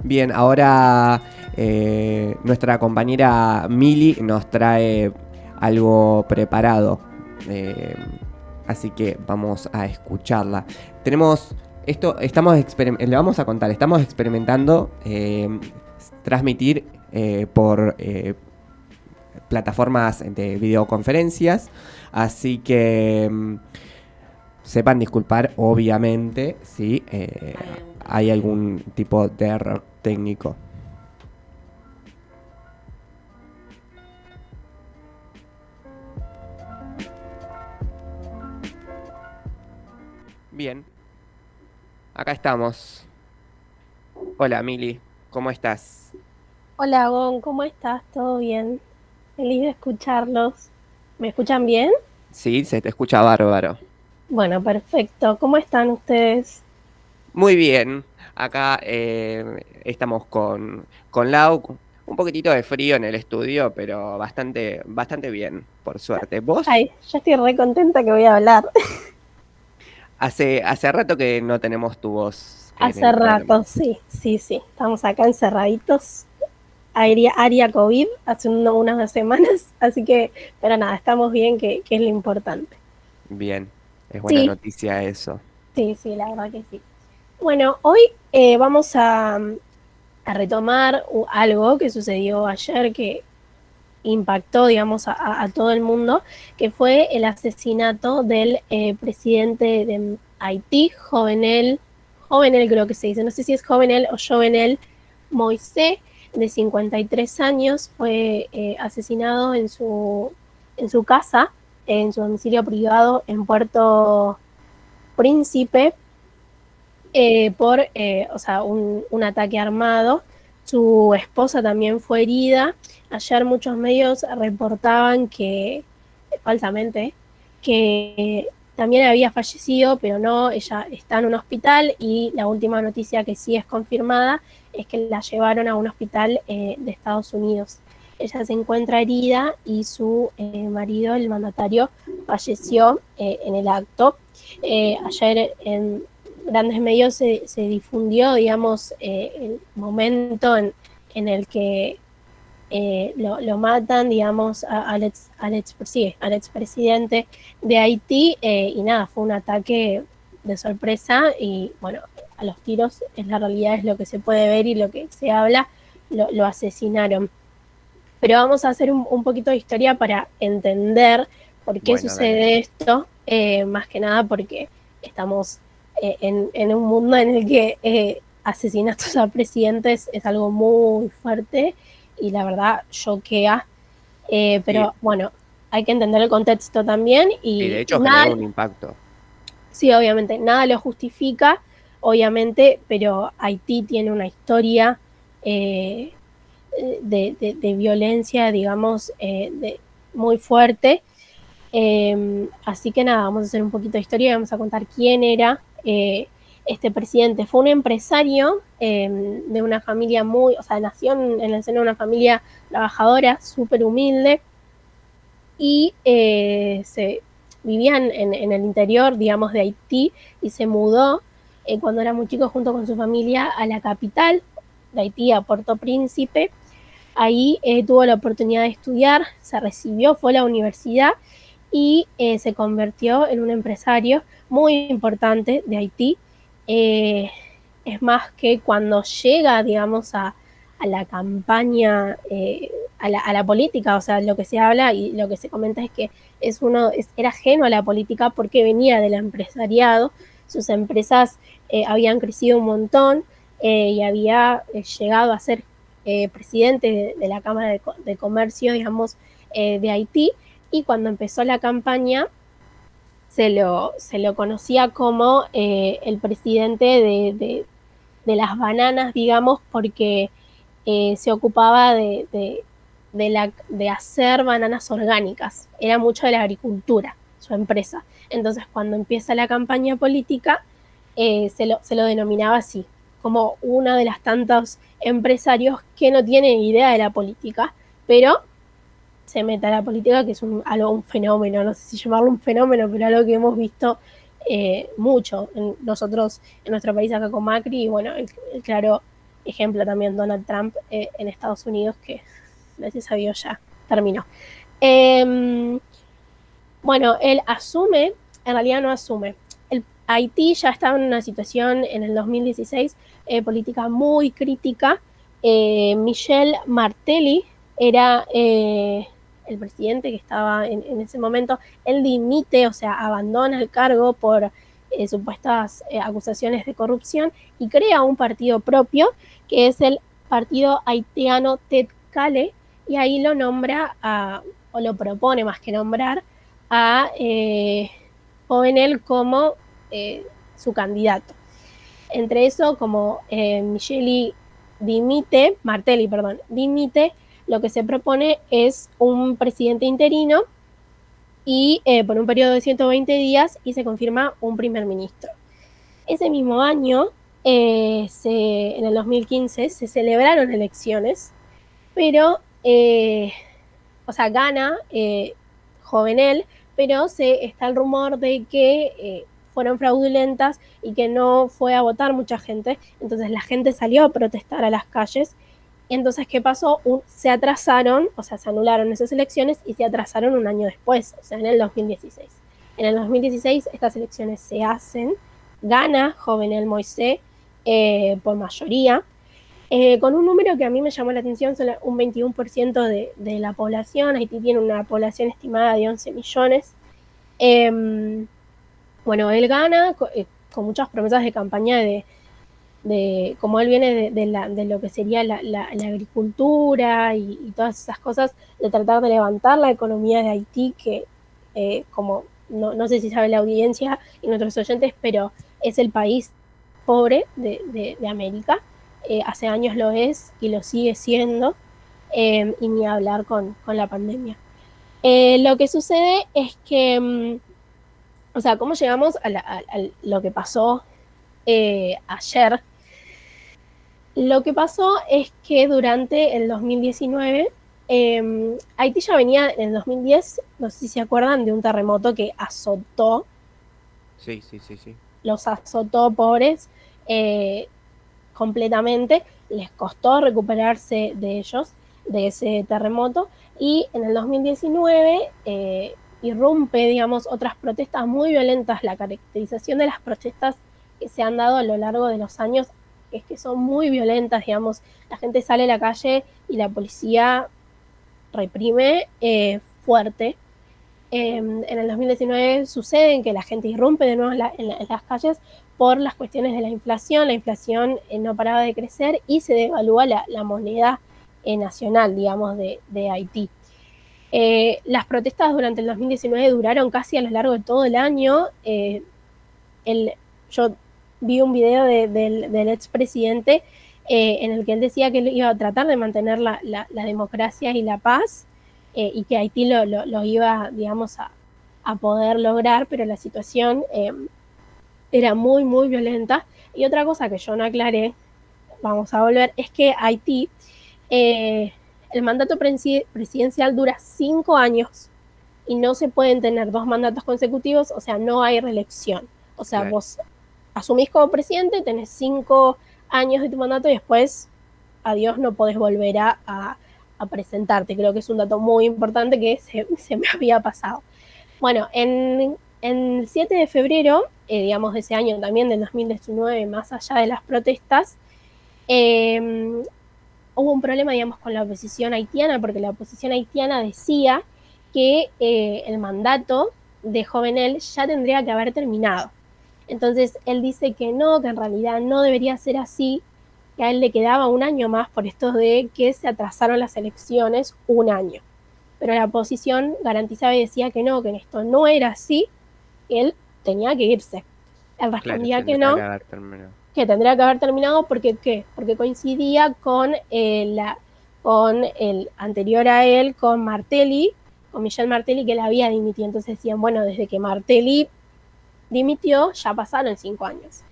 Bien, ahora nuestra compañera Mili nos trae algo preparado. eh, Así que vamos a escucharla. Tenemos esto, le vamos a contar, estamos experimentando transmitir por plataformas de videoconferencias. Así que sepan disculpar, obviamente, si hay algún tipo de error técnico. Bien, acá estamos. Hola, Mili, ¿cómo estás? Hola, Gon, ¿cómo estás? ¿Todo bien? Feliz de escucharlos. ¿Me escuchan bien? Sí, se te escucha bárbaro. Bueno, perfecto. ¿Cómo están ustedes? Muy bien, acá estamos con Lau. Un poquitito de frío en el estudio, pero bastante bien, por suerte. ¿Vos? Ay, ya estoy re contenta que voy a hablar. Hace rato que no tenemos tu voz en Hace el programa. rato, sí, sí, sí. Estamos acá encerraditos. Área COVID hace unas semanas, así que, pero nada, estamos bien, que es lo importante. Bien, es buena Sí, noticia eso. sí, sí, la verdad que sí. Bueno, hoy vamos a retomar algo que sucedió ayer que impactó, digamos, a todo el mundo, que fue el asesinato del presidente de Haití, Jovenel creo que se dice, no sé si es Jovenel o Jovenel Moisés, de 53 años, fue asesinado en su casa, en su domicilio privado en Puerto Príncipe, o sea, un ataque armado. Su esposa también fue herida. Ayer muchos medios reportaban que, falsamente, que también había fallecido, pero no, ella está en un hospital y la última noticia que sí es confirmada es que la llevaron a un hospital de Estados Unidos. Ella se encuentra herida y su marido, el mandatario, falleció en el acto. Ayer en grandes medios se difundió, digamos, el momento en el que lo matan, digamos, al expresidente de Haití, y nada, fue un ataque de sorpresa y bueno, a los tiros es la realidad, es lo que se puede ver y lo que se habla, lo asesinaron. Pero vamos a hacer un poquito de historia para entender por qué Bueno, dale. sucede esto, más que nada porque estamos en un mundo en el que asesinatos a presidentes es algo muy fuerte y la verdad choquea, Sí, pero bueno, hay que entender el contexto también y de y hecho nada, generó un impacto. sí, obviamente, nada lo justifica, obviamente, pero Haití tiene una historia eh, de violencia, digamos, muy fuerte. Así que nada, vamos a hacer un poquito de historia y vamos a contar quién era este presidente. Fue un empresario de una familia muy, o sea, nació en el seno de una familia trabajadora, súper humilde, y se vivían en el interior, digamos, de Haití, y se mudó cuando era muy chico junto con su familia a la capital de Haití, a Puerto Príncipe. Ahí tuvo la oportunidad de estudiar, se recibió, fue a la universidad y se convirtió en un empresario muy importante de Haití. Eh, es más que cuando llega, digamos, a la campaña, a la política, o sea, lo que se habla y lo que se comenta es que era ajeno a la política porque venía del empresariado, sus empresas habían crecido un montón y había llegado a ser presidente de la Cámara de Comercio, digamos, de Haití, y cuando empezó la campaña se lo conocía como el presidente de las bananas, digamos, porque se ocupaba de hacer bananas orgánicas, era mucho de la agricultura, su empresa. Entonces, cuando empieza la campaña política, se lo denominaba así, como una de las tantos empresarios que no tienen idea de la política, pero se mete a la política, que es un fenómeno, no sé si llamarlo un fenómeno, pero algo que hemos visto mucho nosotros en nuestro país acá con Macri, y bueno, el claro ejemplo también Donald Trump en Estados Unidos, que gracias a Dios ya terminó. Eh, bueno, él asume, en realidad no asume. Haití ya estaba en una situación en el 2016 política muy crítica. Michel Martelly era el presidente que estaba en ese momento. Él dimite, o sea, abandona el cargo por supuestas acusaciones de corrupción y crea un partido propio que es el Partido Haitiano Ted-Kale, y ahí lo nombra o lo propone más que nombrar a Jovenel como su candidato. Entre eso, como Martelly, dimite, lo que se propone es un presidente interino y por un periodo de 120 días y se confirma un primer ministro. Ese mismo año, en el 2015, se celebraron elecciones, pero, o sea, gana Jovenel, pero está el rumor de que fueron fraudulentas y que no fue a votar mucha gente. Entonces la gente salió a protestar a las calles. Entonces, ¿qué pasó? Se atrasaron, o sea, se anularon esas elecciones y se atrasaron un año después, o sea, en el 2016. En el 2016 estas elecciones se hacen, gana Jovenel Moisés por mayoría, con un número que a mí me llamó la atención, son un 21% de la población. Haití tiene una población estimada de 11 millones. Bueno, él gana con muchas promesas de campaña como él viene de lo que sería la agricultura y todas esas cosas, de tratar de levantar la economía de Haití, que como no sé si sabe la audiencia y nuestros oyentes, pero es el país pobre de América. Hace años lo es y lo sigue siendo, y ni hablar con la pandemia. Lo que sucede es que, o sea, ¿cómo llegamos a lo que pasó ayer? Lo que pasó es que durante el 2019, Haití ya venía en el 2010, no sé si se acuerdan, de un terremoto que azotó, Sí, sí, sí, sí. los azotó pobres completamente, les costó recuperarse de ellos, de ese terremoto, y en el 2019 irrumpe, digamos, otras protestas muy violentas. La caracterización de las protestas que se han dado a lo largo de los años es que son muy violentas, digamos, la gente sale a la calle y la policía reprime fuerte. En el 2019 sucede que la gente irrumpe de nuevo en las calles por las cuestiones de la inflación no paraba de crecer y se devalúa la moneda nacional, digamos, de Haití. Las protestas durante el 2019 duraron casi a lo largo de todo el año. Yo vi un video del expresidente en el que él decía que él iba a tratar de mantener la democracia y la paz, y que Haití lo iba, digamos, a poder lograr, pero la situación era muy, muy violenta. Y otra cosa que yo no aclaré, vamos a volver, es que Haití, el mandato presidencial dura 5 años y no se pueden tener 2 mandatos consecutivos, o sea, no hay reelección. O sea, Claro. vos asumís como presidente, tenés 5 años de tu mandato y después, adiós, no podés volver a presentarte. Creo que es un dato muy importante que se me había pasado. Bueno, en el 7 de febrero, digamos, de ese año también, del 2019, más allá de las protestas, hubo un problema, digamos, con la oposición haitiana, porque la oposición haitiana decía que el mandato de Jovenel ya tendría que haber terminado. Entonces él dice que no, que en realidad no debería ser así, que a él le quedaba un año más por esto de que se atrasaron las elecciones un año. Pero la oposición garantizaba y decía que no, que esto no era así, que él tenía que irse. Él Claro, respondía que tendría que no, haber terminado. que tendría que haber terminado porque ¿qué? Porque coincidía con el anterior a él, con Martelly, con Michel Martelly, que él había dimitido. Entonces decían, bueno, desde que Martelly dimitió, ya pasaron 5 años.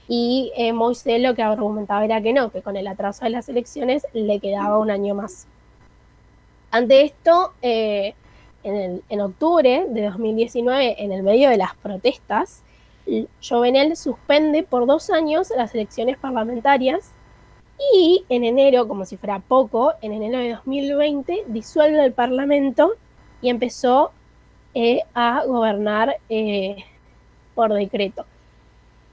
Y Moisés lo que argumentaba era que no, que con el atraso de las elecciones le quedaba un año más. Ante esto, en octubre de 2019, en el medio de las protestas, Jovenel suspende por 2 años las elecciones parlamentarias Y en enero, como si fuera poco, en enero de 2020 disuelve el Parlamento y empezó a gobernar por decreto.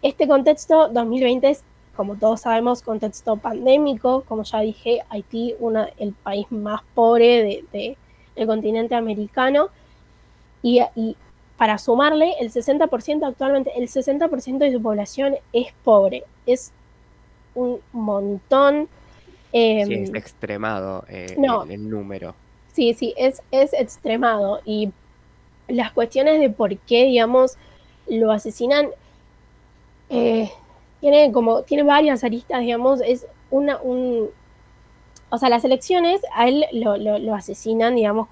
Este contexto 2020 es, como todos sabemos, contexto pandémico. Como ya dije, Haití, el país más pobre del continente americano. Y para sumarle, el 60%, actualmente, el 60% de su población es pobre. Es un montón. Sí, es Eh, extremado no, el número. sí, sí, es extremado. Y las cuestiones de por qué, digamos, lo asesinan, eh, tiene varias aristas, digamos, o sea, las elecciones a él lo asesinan, digamos,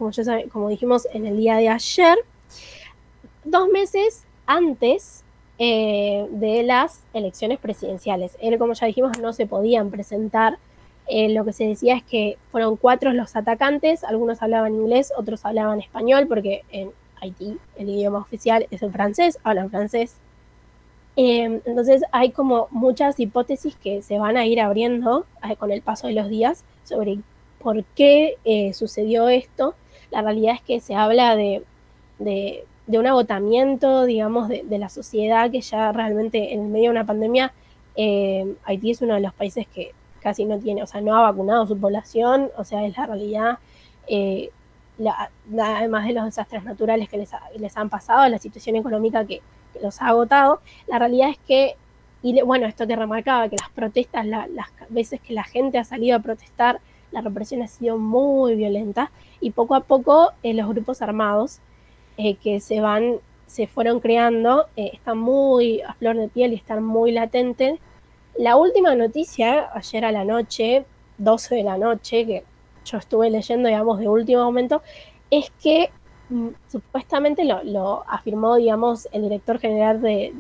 como dijimos en el día de ayer, 2 meses antes de las elecciones presidenciales. Él, como ya dijimos, no se podían presentar. Lo que se decía es que fueron 4 los atacantes, algunos hablaban inglés, otros hablaban español, porque en Haití el idioma oficial es el francés, hablan francés. Entonces hay como muchas hipótesis que se van a ir abriendo con el paso de los días sobre por qué sucedió esto. La realidad es que se habla de un agotamiento, digamos, de la sociedad, que ya realmente en medio de una pandemia, Haití es uno de los países que casi no tiene, o sea, no ha vacunado a su población, o sea, es la realidad. eh, Además de los desastres naturales que les han pasado, la situación económica que los ha agotado, la realidad es que, bueno, esto que remarcaba, que las protestas, las veces que la gente ha salido a protestar, la represión ha sido muy violenta, y poco a poco los grupos armados que se fueron creando están muy a flor de piel y están muy latentes. La última noticia, ayer a la noche, 12 de la noche, que yo estuve leyendo, digamos, de último momento, es que supuestamente lo afirmó, digamos, el director general de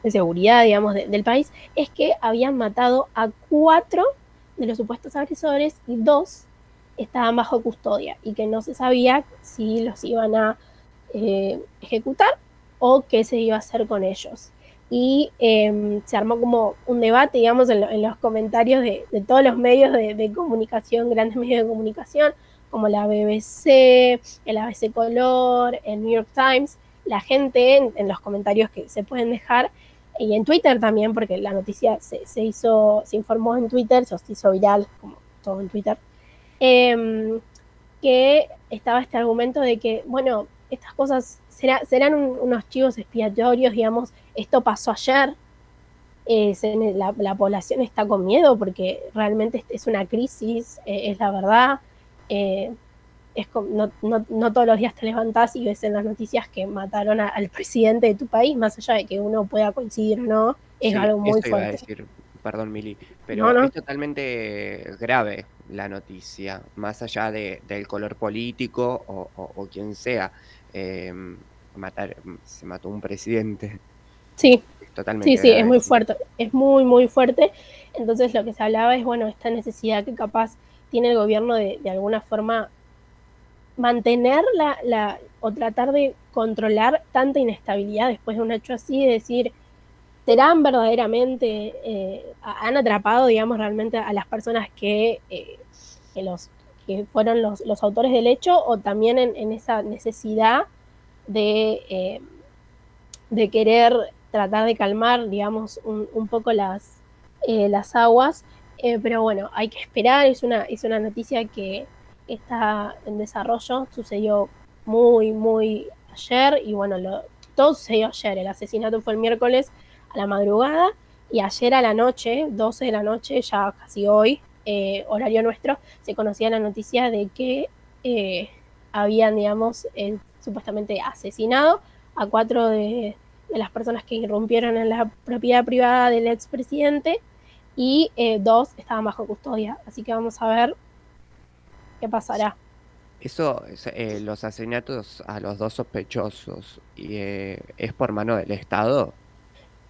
seguridad, digamos, del país, es que habían matado a 4 de los supuestos agresores y 2 estaban bajo custodia y que no se sabía si los iban a ejecutar o qué se iba a hacer con ellos. Y se armó como un debate, digamos, en los comentarios de todos los medios de comunicación, grandes medios de comunicación, como la BBC, el ABC Color, el New York Times. La gente en los comentarios que se pueden dejar, y en Twitter también, porque la noticia se informó en Twitter, se hizo viral, como todo en Twitter, que estaba este argumento de que, bueno, estas cosas serán unos chivos expiatorios, digamos, esto pasó ayer, la población está con miedo porque realmente es una crisis, es la verdad. eh, no todos los días te levantás y ves en las noticias que mataron al presidente de tu país, más allá de que uno pueda coincidir o no, es Sí, algo muy eso iba a fuerte. decir, perdón, Mili, No, pero no, es totalmente grave la noticia, más allá del color político o quien sea. eh, se mató un presidente, sí, es sí, totalmente sí, es grave. muy fuerte, es muy, muy fuerte. Entonces lo que se hablaba es, bueno, esta necesidad que capaz tiene el gobierno de alguna forma mantener o tratar de controlar tanta inestabilidad después de un hecho así, de decir, ¿serán verdaderamente, han atrapado, digamos, realmente a las personas que, los, que fueron los autores del hecho, o también en esa necesidad de, eh, de querer tratar de calmar, digamos, un poco las aguas? Pero bueno, hay que esperar, es una noticia que está en desarrollo, sucedió muy, muy ayer, y bueno, todo sucedió ayer, el asesinato fue el miércoles a la madrugada, y ayer a la noche, 12 de la noche, ya casi hoy, horario nuestro, se conocía la noticia de que habían, digamos, supuestamente asesinado a 4 de las personas que irrumpieron en la propiedad privada del expresidente, y 2 estaban bajo custodia. Así que vamos a ver qué pasará. Los asesinatos a los dos sospechosos, ¿es por mano del Estado? ¿O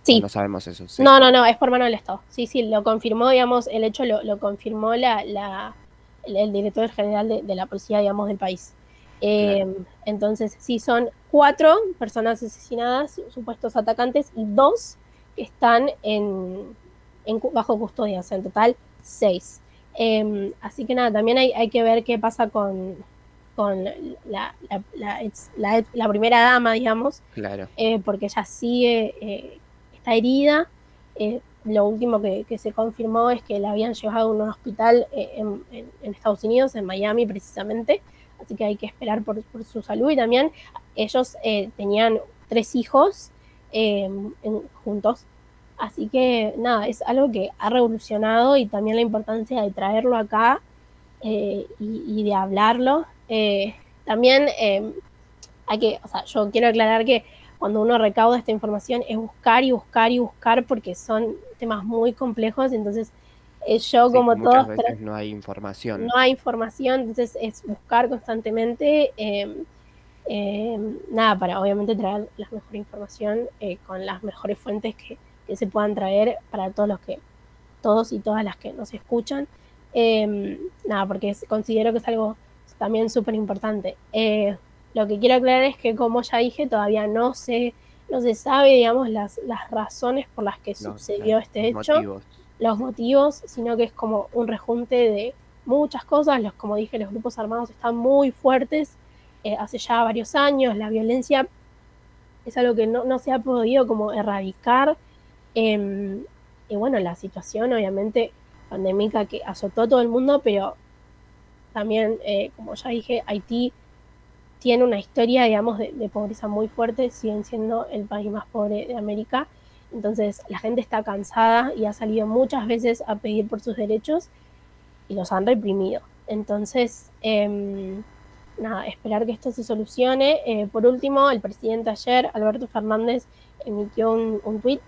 Sí, no sabemos eso? Sí, no, no, no, es por mano del Estado. Sí, sí, lo confirmó, digamos, el hecho lo confirmó el director general de la policía, digamos, del país. claro. Entonces, sí, son 4 personas asesinadas, supuestos atacantes, y 2 que están bajo custodia, o sea, en total 6. Así que nada, también hay que ver qué pasa con la primera dama, digamos, Claro, porque ella sigue, está herida. Lo último que se confirmó es que la habían llevado a un hospital en Estados Unidos, en Miami precisamente, así que hay que esperar por su salud. Y también ellos tenían 3 hijos juntos, así que nada, es algo que ha revolucionado, y también la importancia de traerlo acá y de hablarlo. También o sea, yo quiero aclarar que cuando uno recauda esta información es buscar y buscar y buscar, porque son temas muy complejos. Entonces yo, sí, como muchas todos, veces no hay no información. hay información, entonces es buscar constantemente. Nada, para obviamente traer la mejor información con las mejores fuentes que se puedan traer para todos y todas las que nos escuchan. Nada, porque considero que es algo también súper importante. Lo que quiero aclarar es que, como ya dije, todavía no se sabe, digamos, las razones por las que sucedió Claro, este los hecho, motivos. los motivos, sino que es como un rejunte de muchas cosas. Como dije, los grupos armados están muy fuertes hace ya varios años. La violencia es algo que no se ha podido como erradicar. Eh, y bueno, la situación obviamente pandémica que azotó a todo el mundo, pero también, como ya dije, Haití tiene una historia, digamos, de pobreza muy fuerte. Siguen siendo el país más pobre de América. Entonces la gente está cansada y ha salido muchas veces a pedir por sus derechos, y los han reprimido. Entonces, nada, esperar que esto se solucione. Por último, el presidente ayer, Alberto Fernández, emitió un tuit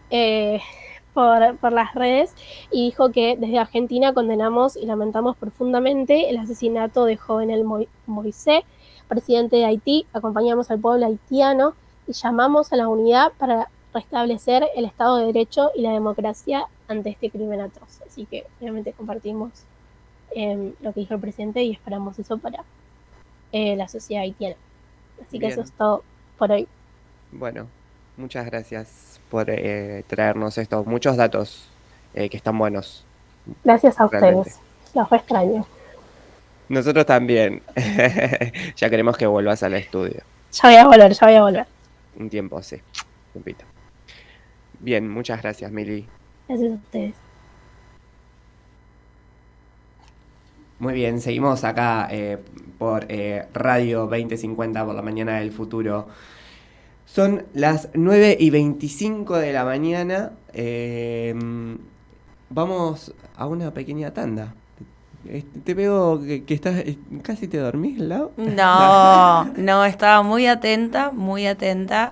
eh, por las redes, y dijo que desde Argentina condenamos y lamentamos profundamente el asesinato de Jovenel Moisés, presidente de Haití. Acompañamos al pueblo haitiano y llamamos a la unidad para restablecer el Estado de Derecho y la democracia ante este crimen atroz. Así que obviamente compartimos lo que dijo el presidente, y esperamos eso para la sociedad haitiana. Así que eso Bien, es todo por hoy. bueno, muchas gracias por traernos estos muchos datos que están buenos, Gracias a realmente. ustedes. Los re extraño. Nosotros también. Ya queremos que vuelvas al estudio. Ya voy a volver, ya voy a volver. Un tiempo, sí. Tiempito. Bien, muchas gracias, Mili. Gracias a ustedes. Muy bien, seguimos acá por Radio 2050 por la mañana del futuro. Son las 9:25 de la mañana. Vamos a una pequeña tanda. Te veo que estás. ¿Casi te dormís, Lau? No, no, estaba muy atenta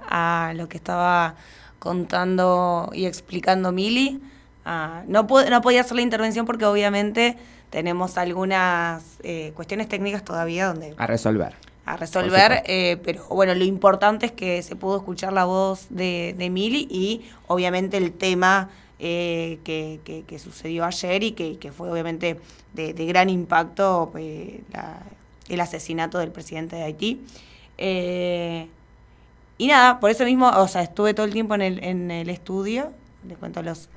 a lo que estaba contando y explicando Mili. No podía hacer la intervención porque obviamente tenemos algunas cuestiones técnicas todavía A resolver. a Por resolver, supuesto. pero bueno, lo importante es que se pudo escuchar la voz de Mili y obviamente el tema que sucedió ayer y que fue obviamente de gran impacto, el asesinato del presidente de Haití. Y nada, por eso mismo, o sea, estuve todo el tiempo en el estudio, les cuento a los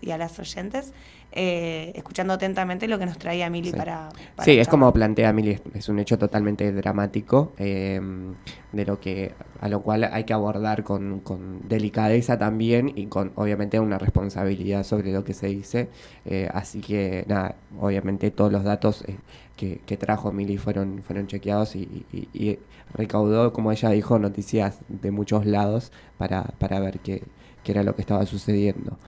y a las oyentes, escuchando atentamente lo que nos traía Mili Sí. para Sí, es charlar. como plantea Mili, es un hecho totalmente dramático, de a lo cual hay que abordar con delicadeza también y con obviamente una responsabilidad sobre lo que se dice. Así que nada, obviamente todos los datos que trajo Mili fueron chequeados y recaudó, como ella dijo, noticias de muchos lados para ver qué era lo que estaba sucediendo.